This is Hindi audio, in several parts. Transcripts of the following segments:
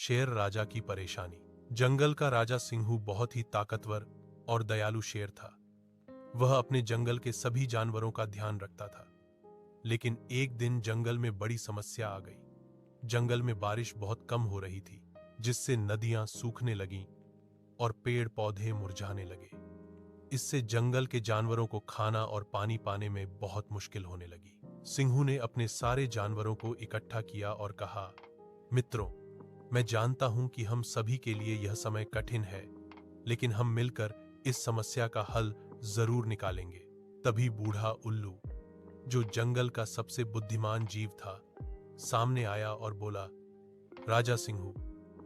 शेर राजा की परेशानी। जंगल का राजा सिंहू बहुत ही ताकतवर और दयालु शेर था। वह अपने जंगल के सभी जानवरों का ध्यान रखता था। लेकिन एक दिन जंगल में बड़ी समस्या आ गई। जंगल में बारिश बहुत कम हो रही थी, जिससे नदियां सूखने लगीं और पेड़ पौधे मुरझाने लगे। इससे जंगल के जानवरों को खाना और पानी पाने में बहुत मुश्किल होने लगी। सिंहू ने अपने सारे जानवरों को इकट्ठा किया और कहा, मित्रों, मैं जानता हूं कि हम सभी के लिए यह समय कठिन है, लेकिन हम मिलकर इस समस्या का हल जरूर निकालेंगे। तभी बूढ़ा उल्लू, जो जंगल का सबसे बुद्धिमान जीव था, सामने आया और बोला, राजा सिंहू,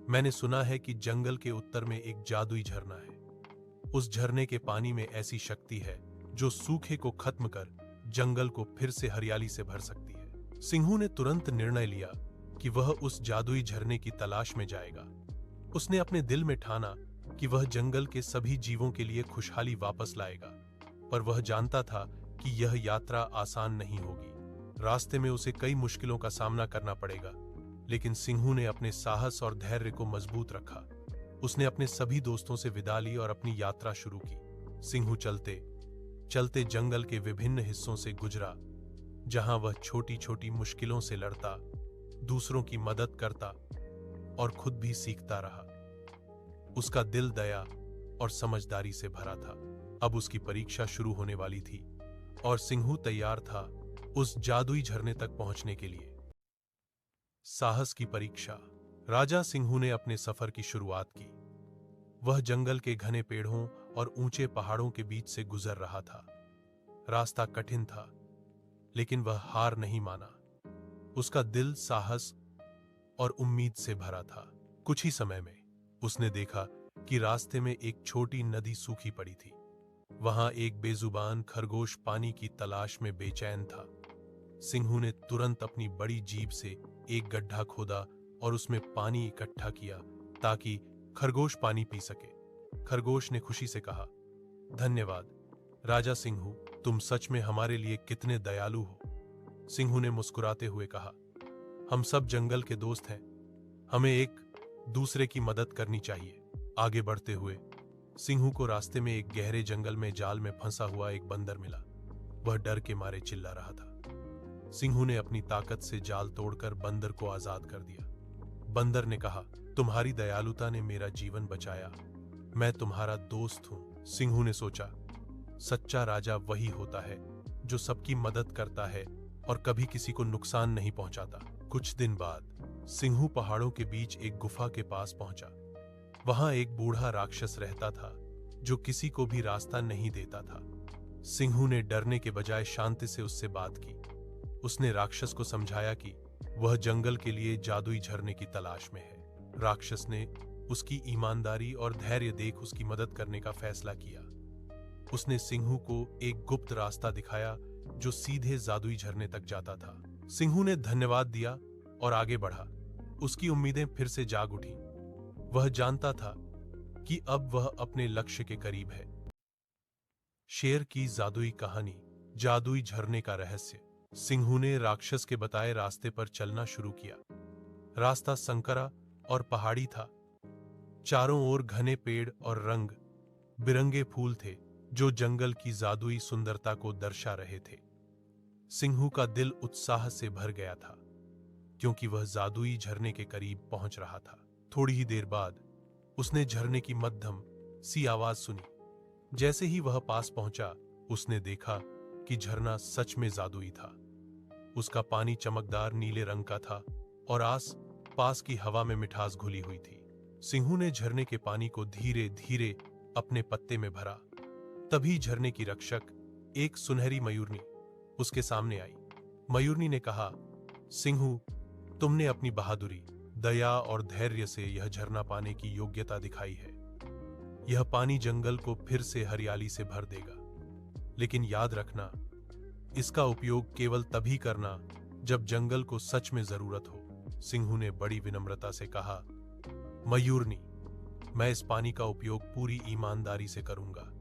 मैंने सुना है कि जंगल के उत्तर में एक जादुई झरना है। उस झरने के पानी में ऐसी शक्ति है जो सूखे को खत्म कर जंगल को फिर से हरियाली से भर सकती है। सिंहू ने तुरंत निर्णय लिया कि वह उस जादुई झरने की तलाश में जाएगा। उसने अपने दिल में ठाना कि वह जंगल के सभी जीवों के लिए खुशहाली वापस लाएगा, पर वह जानता था कि यह यात्रा आसान नहीं होगी। रास्ते में उसे कई मुश्किलों का सामना करना पड़ेगा, लेकिन सिंहू ने अपने साहस और धैर्य को मजबूत रखा। उसने अपने सभी दोस्तों से विदा ली और अपनी यात्रा शुरू की। सिंहू चलते चलते जंगल के विभिन्न हिस्सों से गुजरा, जहां वह छोटी छोटी मुश्किलों से लड़ता, दूसरों की मदद करता और खुद भी सीखता रहा। उसका दिल दया और समझदारी से भरा था। अब उसकी परीक्षा शुरू होने वाली थी और सिंहू तैयार था उस जादुई झरने तक पहुंचने के लिए। साहस की परीक्षा। राजा सिंहू ने अपने सफर की शुरुआत की। वह जंगल के घने पेड़ों और ऊंचे पहाड़ों के बीच से गुजर रहा था। रास्ता कठिन था, लेकिन वह हार नहीं माना। उसका दिल साहस और उम्मीद से भरा था। कुछ ही समय में उसने देखा कि रास्ते में एक छोटी नदी सूखी पड़ी थी। वहां एक बेजुबान खरगोश पानी की तलाश में बेचैन था। सिंहू ने तुरंत अपनी बड़ी जीभ से एक गड्ढा खोदा और उसमें पानी इकट्ठा किया ताकि खरगोश पानी पी सके। खरगोश ने खुशी से कहा, धन्यवाद राजा सिंहू, तुम सच में हमारे लिए कितने दयालु हो। सिंहू ने मुस्कुराते हुए कहा, हम सब जंगल के दोस्त हैं, हमें एक दूसरे की मदद करनी चाहिए। आगे बढ़ते हुए सिंहू को रास्ते में एक गहरे जंगल में जाल में फंसा हुआ एक बंदर मिला। वह डर के मारे चिल्ला रहा था। सिंहू ने अपनी ताकत से जाल तोड़कर बंदर को आजाद कर दिया। बंदर ने कहा, तुम्हारी दयालुता ने मेरा जीवन बचाया, मैं तुम्हारा दोस्त हूं। सिंहू ने सोचा, सच्चा राजा वही होता है जो सबकी मदद करता है और कभी किसी को नुकसान नहीं पहुंचाता। कुछ दिन बाद सिंहू पहाड़ों के बीच एक गुफा के पास पहुंचा। वहां एक बूढ़ा राक्षस रहता था जो किसी को भी रास्ता नहीं देता था। सिंहू ने डरने के बजाय शांति से उससे बात की। उसने राक्षस को समझाया कि वह जंगल के लिए जादुई झरने की तलाश में है। राक्षस ने उसकी ईमानदारी और धैर्य देख उसकी मदद करने का फैसला किया। उसने सिंहू को एक गुप्त रास्ता दिखाया जो सीधे जादुई झरने तक जाता था। सिंहू ने धन्यवाद दिया और आगे बढ़ा। उसकी उम्मीदें फिर से जाग उठी। वह जानता था कि अब वह अपने लक्ष्य के करीब है। शेर की जादुई कहानी, जादुई झरने का रहस्य। सिंहू ने राक्षस के बताए रास्ते पर चलना शुरू किया। रास्ता संकरा और पहाड़ी था। चारों ओर घने पेड़ और रंग बिरंगे फूल थे जो जंगल की जादुई सुंदरता को दर्शा रहे थे। सिंहू का दिल उत्साह से भर गया था, क्योंकि वह जादुई झरने के करीब पहुंच रहा था। थोड़ी ही देर बाद उसने झरने की मध्यम सी आवाज सुनी। जैसे ही वह पास पहुंचा, उसने देखा कि झरना सच में जादुई था। उसका पानी चमकदार नीले रंग का था और आस पास की हवा में मिठास घुली हुई थी। सिंहू ने झरने के पानी को धीरे धीरे अपने पत्ते में भरा। तभी झरने की रक्षक, एक सुनहरी मयूरनी, उसके सामने आई। मयूरनी ने कहा, सिंहू, तुमने अपनी बहादुरी, दया और धैर्य से यह झरना पाने की योग्यता दिखाई है। यह पानी जंगल को फिर से हरियाली से भर देगा, लेकिन याद रखना, इसका उपयोग केवल तभी करना जब जंगल को सच में जरूरत हो। सिंहू ने बड़ी विनम्रता से कहा, मयूरनी, मैं इस पानी का उपयोग पूरी ईमानदारी से करूंगा।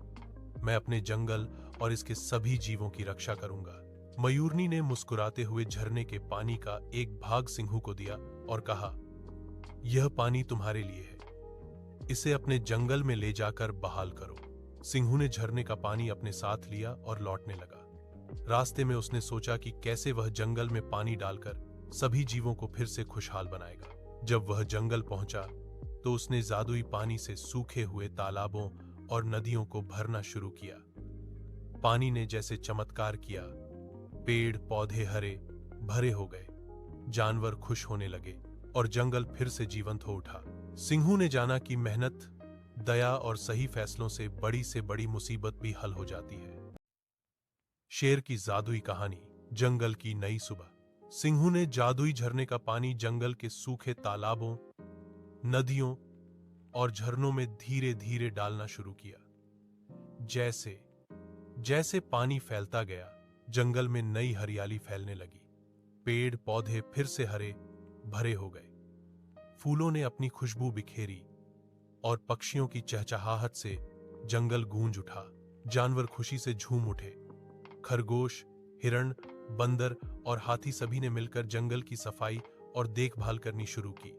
मैं अपने जंगल और इसके सभी जीवों की रक्षा करूंगा। मयूरनी ने मुस्कुराते हुए झरने के पानी का एक भाग सिंहू को दिया और कहा, यह पानी तुम्हारे लिए है, इसे अपने जंगल में ले जाकर बहाल करो। सिंहू ने झरने का पानी अपने साथ लिया और लौटने लगा। रास्ते में उसने सोचा कि कैसे वह जंगल में पानी डालकर सभी जीवों को फिर से खुशहाल बनाएगा। जब वह जंगल पहुंचा तो उसने जादुई पानी से सूखे हुए तालाबों और नदियों को भरना शुरू किया। पानी ने जैसे चमत्कार किया, पेड़ पौधे हरे भरे हो गए, जानवर खुश होने लगे और जंगल फिर से जीवंत हो उठा। सिंहू ने जाना कि मेहनत, दया और सही फैसलों से बड़ी मुसीबत भी हल हो जाती है। शेर की जादुई कहानी, जंगल की नई सुबह। सिंहू ने जादुई झरने का पानी जंगल के सूखे तालाबों, नदियों और झरनों में धीरे धीरे डालना शुरू किया। जैसे जैसे पानी फैलता गया, जंगल में नई हरियाली फैलने लगी। पेड़ पौधे फिर से हरे भरे हो गए, फूलों ने अपनी खुशबू बिखेरी और पक्षियों की चहचहाहट से जंगल गूंज उठा। जानवर खुशी से झूम उठे। खरगोश, हिरण, बंदर और हाथी सभी ने मिलकर जंगल की सफाई और देखभाल करनी शुरू की।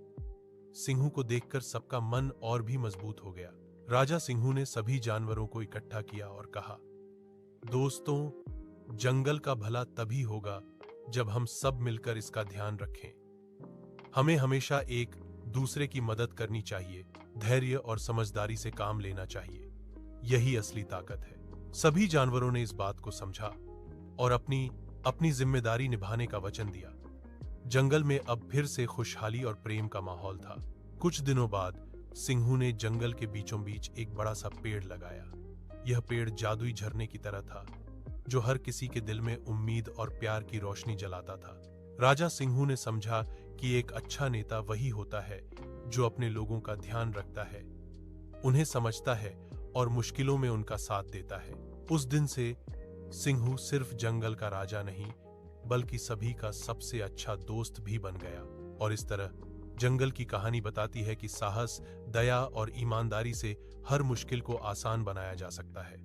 सिंहू को देखकर सबका मन और भी मजबूत हो गया। राजा सिंहू ने सभी जानवरों को इकट्ठा किया और कहा, दोस्तों, जंगल का भला तभी होगा जब हम सब मिलकर इसका ध्यान रखें। हमें हमेशा एक दूसरे की मदद करनी चाहिए, धैर्य और समझदारी से काम लेना चाहिए। यही असली ताकत है। सभी जानवरों ने इस बात को समझा और अपनी जिम्मेदारी निभाने का वचन दिया। जंगल में अब फिर से खुशहाली और प्रेम का माहौल था। कुछ दिनों बाद सिंहू ने जंगल के बीचों बीच एक बड़ा सा पेड़ लगाया। यह पेड़ जादुई झरने की तरह था, जो हर किसी के दिल में उम्मीद और प्यार की रोशनी जलाता था। राजा सिंहू ने समझा कि एक अच्छा नेता वही होता है जो अपने लोगों का ध्यान रखता है, उन्हें समझता है और मुश्किलों में उनका साथ देता है। उस दिन से सिंहू सिर्फ जंगल का राजा नहीं, बल्कि सभी का सबसे अच्छा दोस्त भी बन गया। और इस तरह जंगल की कहानी बताती है कि साहस, दया और ईमानदारी से हर मुश्किल को आसान बनाया जा सकता है।